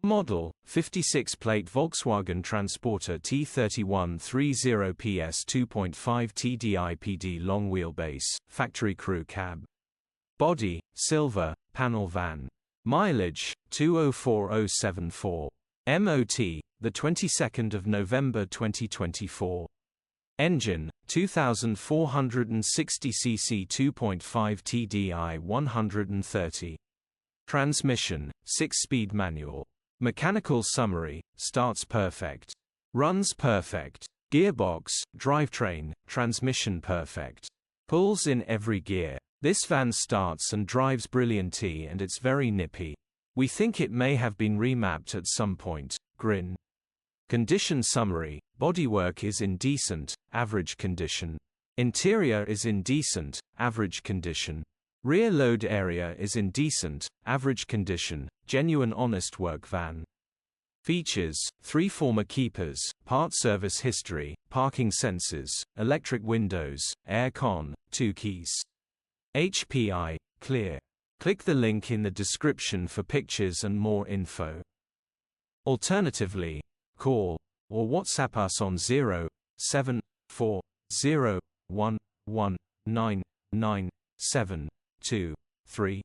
Model, 56-plate Volkswagen Transporter T30 130PS 2.5 TDI PD long wheelbase, factory crew cab. Body, silver, panel van. Mileage, 204,074. MOT, the 22nd of November 2024. Engine, 2460 cc 2.5 TDI 130. Transmission, 6-speed manual. Mechanical summary: starts perfect. Runs perfect. Gearbox, drivetrain, transmission perfect. Pulls in every gear. This van starts and drives brillianty and it's very nippy. We think it may have been remapped at some point. Grin. Condition summary: bodywork is in decent, average condition. Interior is in decent, average condition. Rear load area is in decent, average condition, genuine honest work van. Features: 3 former keepers, part service history, parking sensors, electric windows, air con, 2 keys. HPI, clear. Click the link in the description for pictures and more info. Alternatively, call or WhatsApp us on 07401199973.